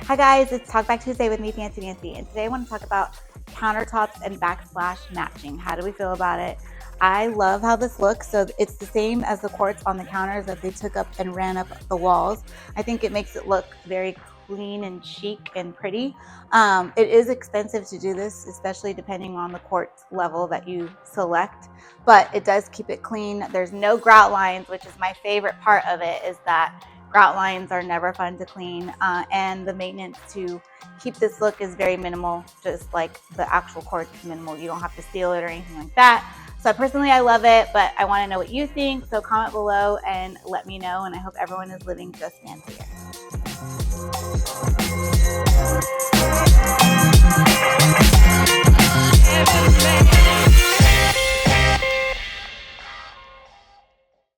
Hi guys, it's Talk Back Tuesday with me, Fancy Nancy, and today I want to talk about countertops and backsplash matching. How do we feel about it? I love how this looks. So it's the same as the quartz on the counters that they took up and ran up the walls. I think it makes it look very clean and chic and pretty. It is expensive to do this, especially depending on the quartz level that you select, but it does keep it clean. There's no grout lines, which is my favorite part of it, is that grout lines are never fun to clean, and the maintenance to keep this look is very minimal, just like the actual quartz is minimal. You don't have to seal it or anything like that. So personally, I love it, but I want to know what you think. So comment below and let me know, and I hope everyone is living just fancier.